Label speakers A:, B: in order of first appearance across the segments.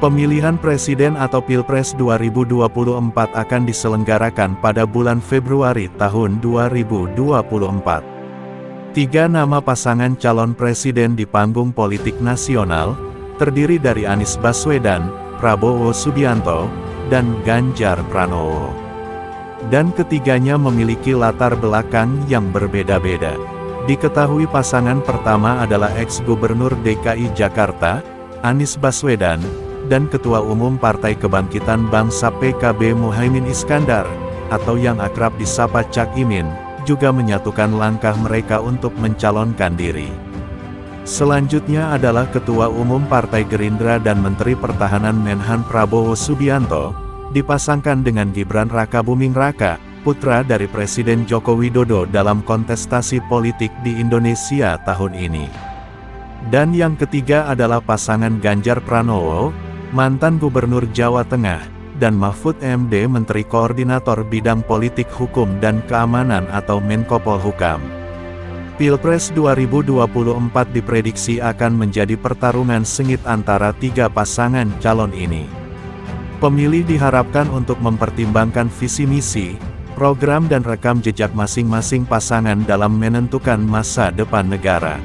A: Pemilihan presiden atau Pilpres 2024 akan diselenggarakan pada bulan Februari tahun 2024. Tiga nama pasangan calon presiden di panggung politik nasional, terdiri dari Anies Baswedan, Prabowo Subianto, dan Ganjar Pranowo. Dan ketiganya memiliki latar belakang yang berbeda-beda. Diketahui pasangan pertama adalah ex-gubernur DKI Jakarta, Anies Baswedan, dan Ketua Umum Partai Kebangkitan Bangsa PKB Muhaimin Iskandar, atau yang akrab disapa Cak Imin, juga menyatukan langkah mereka untuk mencalonkan diri. Selanjutnya adalah Ketua Umum Partai Gerindra dan Menteri Pertahanan Menhan Prabowo Subianto, dipasangkan dengan Gibran Rakabuming Raka, putra dari Presiden Joko Widodo dalam kontestasi politik di Indonesia tahun ini. Dan yang ketiga adalah pasangan Ganjar Pranowo, mantan Gubernur Jawa Tengah, dan Mahfud MD Menteri Koordinator Bidang Politik Hukum dan Keamanan atau Menko Polhukam. Pilpres 2024 diprediksi akan menjadi pertarungan sengit antara tiga pasangan calon ini. Pemilih diharapkan untuk mempertimbangkan visi misi, program dan rekam jejak masing-masing pasangan dalam menentukan masa depan negara.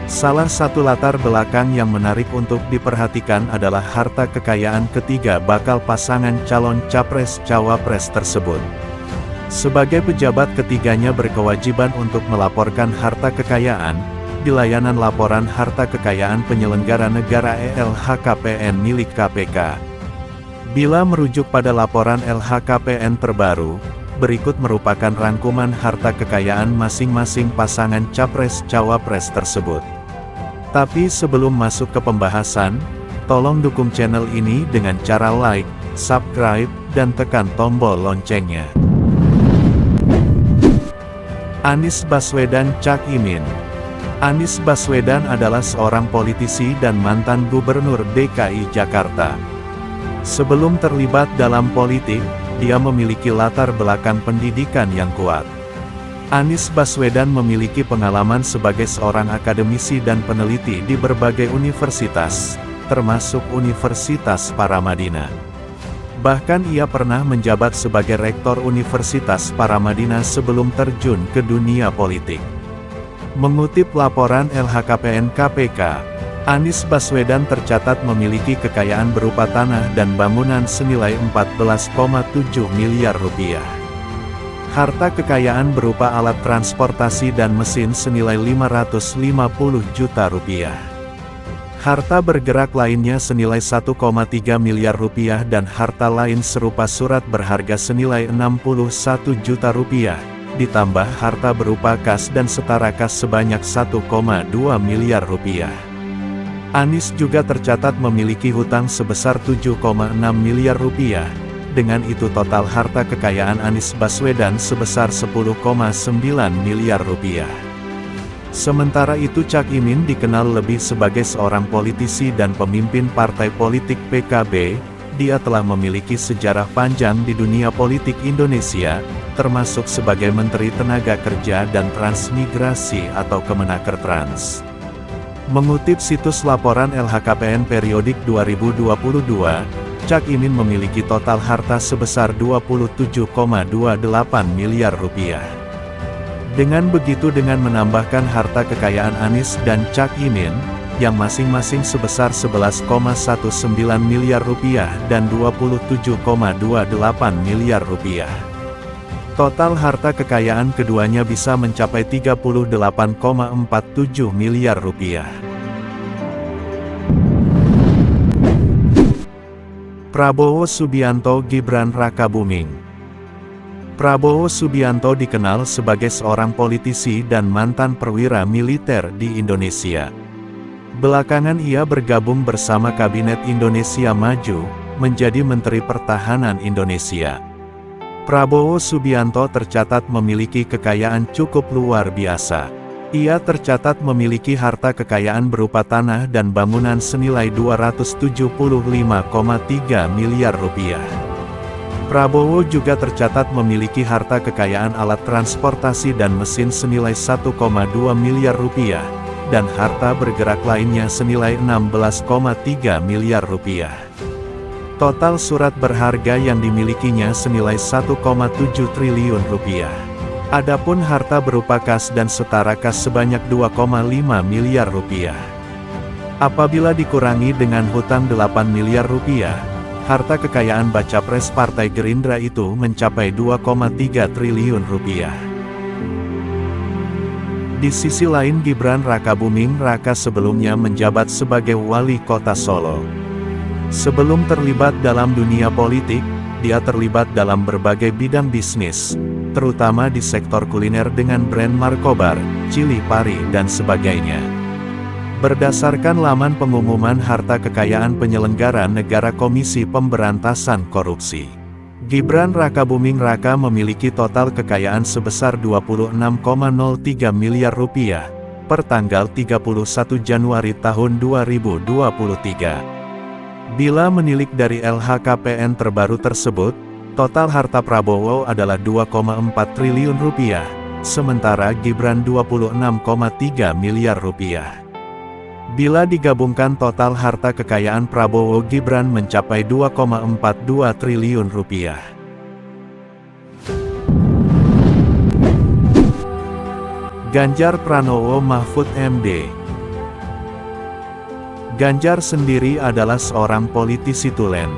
A: Salah satu latar belakang yang menarik untuk diperhatikan adalah harta kekayaan ketiga bakal pasangan calon capres-cawapres tersebut. Sebagai pejabat, ketiganya berkewajiban untuk melaporkan harta kekayaan di layanan laporan harta kekayaan penyelenggara negara LHKPN milik KPK. Bila merujuk pada laporan LHKPN terbaru, berikut merupakan rangkuman harta kekayaan masing-masing pasangan capres-cawapres tersebut. Tapi sebelum masuk ke pembahasan, tolong dukung channel ini dengan cara like, subscribe, dan tekan tombol loncengnya. Anies Baswedan Cak Imin. Anies Baswedan adalah seorang politisi dan mantan gubernur DKI Jakarta. Sebelum terlibat dalam politik, dia memiliki latar belakang pendidikan yang kuat. Anies Baswedan memiliki pengalaman sebagai seorang akademisi dan peneliti di berbagai universitas, termasuk Universitas Paramadina. Bahkan ia pernah menjabat sebagai rektor Universitas Paramadina sebelum terjun ke dunia politik. Mengutip laporan LHKPN KPK, Anies Baswedan tercatat memiliki kekayaan berupa tanah dan bangunan senilai 14,7 miliar rupiah. Harta kekayaan berupa alat transportasi dan mesin senilai 550 juta rupiah. Harta bergerak lainnya senilai 1,3 miliar rupiah dan harta lain serupa surat berharga senilai 61 juta rupiah, ditambah harta berupa kas dan setara kas sebanyak 1,2 miliar rupiah. Anies juga tercatat memiliki hutang sebesar 7,6 miliar rupiah. Dengan itu total harta kekayaan Anies Baswedan sebesar 10,9 miliar rupiah. Sementara itu Cak Imin dikenal lebih sebagai seorang politisi dan pemimpin partai politik PKB. Dia telah memiliki sejarah panjang di dunia politik Indonesia, termasuk sebagai Menteri Tenaga Kerja dan Transmigrasi atau Kemenaker Trans. Mengutip situs laporan LHKPN periodik 2022, Cak Imin memiliki total harta sebesar 27,28 miliar rupiah. Dengan begitu, dengan menambahkan harta kekayaan Anies dan Cak Imin, yang masing-masing sebesar 11,19 miliar rupiah dan 27,28 miliar rupiah. Total harta kekayaan keduanya bisa mencapai 38,47 miliar rupiah. Prabowo Subianto Gibran Rakabuming. Prabowo Subianto dikenal sebagai seorang politisi dan mantan perwira militer di Indonesia. Belakangan ia bergabung bersama Kabinet Indonesia Maju, menjadi Menteri Pertahanan Indonesia. Prabowo Subianto tercatat memiliki kekayaan cukup luar biasa. Ia tercatat memiliki harta kekayaan berupa tanah dan bangunan senilai 275,3 miliar rupiah. Prabowo juga tercatat memiliki harta kekayaan alat transportasi dan mesin senilai 1,2 miliar rupiah, dan harta bergerak lainnya senilai 16,3 miliar rupiah. Total surat berharga yang dimilikinya senilai 1,7 triliun rupiah. Adapun harta berupa kas dan setara kas sebanyak 2,5 miliar rupiah. Apabila dikurangi dengan hutang 8 miliar rupiah, harta kekayaan baca pres Partai Gerindra itu mencapai 2,3 triliun rupiah. Di sisi lain Gibran Rakabuming Raka sebelumnya menjabat sebagai wali kota Solo. Sebelum terlibat dalam dunia politik, dia terlibat dalam berbagai bidang bisnis, terutama di sektor kuliner dengan brand Markobar, Cili Pari dan sebagainya. Berdasarkan laman pengumuman harta kekayaan penyelenggara negara Komisi Pemberantasan Korupsi, Gibran Rakabuming Raka memiliki total kekayaan sebesar 26,03 miliar rupiah per tanggal 31 Januari tahun 2023. Bila menilik dari LHKPN terbaru tersebut, total harta Prabowo adalah 2,4 triliun rupiah, sementara Gibran 26,3 miliar rupiah. Bila digabungkan total harta kekayaan Prabowo Gibran mencapai 2,42 triliun rupiah. Ganjar Pranowo Mahfud MD. Ganjar sendiri adalah seorang politisi tulen.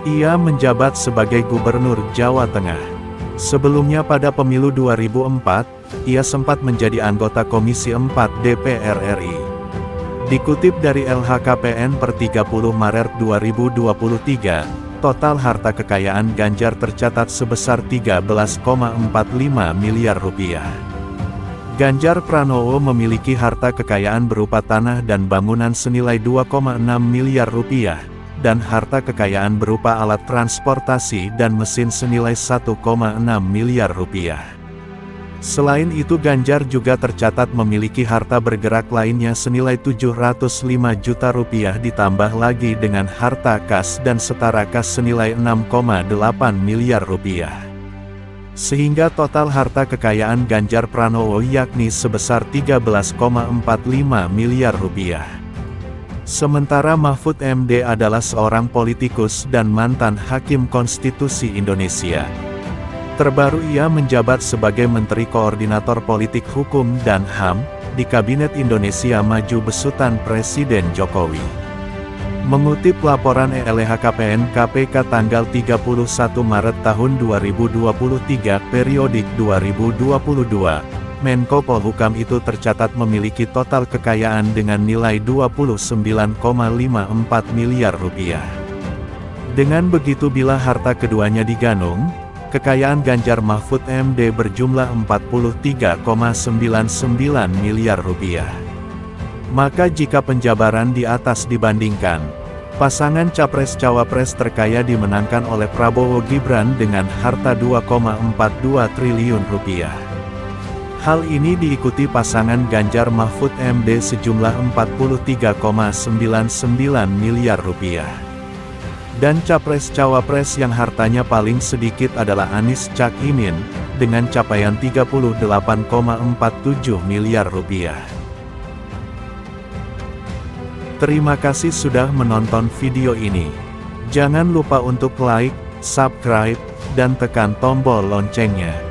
A: Ia menjabat sebagai Gubernur Jawa Tengah. Sebelumnya pada pemilu 2004, ia sempat menjadi anggota Komisi 4 DPR RI. Dikutip dari LHKPN per 30 Maret 2023, total harta kekayaan Ganjar tercatat sebesar 13,45 miliar rupiah. Ganjar Pranowo memiliki harta kekayaan berupa tanah dan bangunan senilai 2,6 miliar rupiah, dan harta kekayaan berupa alat transportasi dan mesin senilai 1,6 miliar rupiah. Selain itu Ganjar juga tercatat memiliki harta bergerak lainnya senilai 705 juta rupiah ditambah lagi dengan harta kas dan setara kas senilai 6,8 miliar rupiah. Sehingga total harta kekayaan Ganjar Pranowo yakni sebesar 13,45 miliar rupiah. Sementara Mahfud MD adalah seorang politikus dan mantan Hakim Konstitusi Indonesia. Terbaru ia menjabat sebagai Menteri Koordinator Politik Hukum dan HAM, di Kabinet Indonesia Maju besutan Presiden Jokowi. Mengutip laporan LHKPN KPK tanggal 31 Maret tahun 2023 periodik 2022, Menko Polhukam itu tercatat memiliki total kekayaan dengan nilai 29,54 miliar rupiah. Dengan begitu bila harta keduanya diganung, kekayaan Ganjar Mahfud MD berjumlah 43,99 miliar rupiah. Maka jika penjabaran di atas dibandingkan, pasangan Capres-Cawapres terkaya dimenangkan oleh Prabowo Gibran dengan harta 2,42 triliun rupiah. Hal ini diikuti pasangan Ganjar Mahfud MD sejumlah 43,99 miliar rupiah. Dan Capres-Cawapres yang hartanya paling sedikit adalah Anies Cak Imin, dengan capaian 38,47 miliar rupiah. Terima kasih sudah menonton video ini. Jangan lupa untuk like, subscribe, dan tekan tombol loncengnya.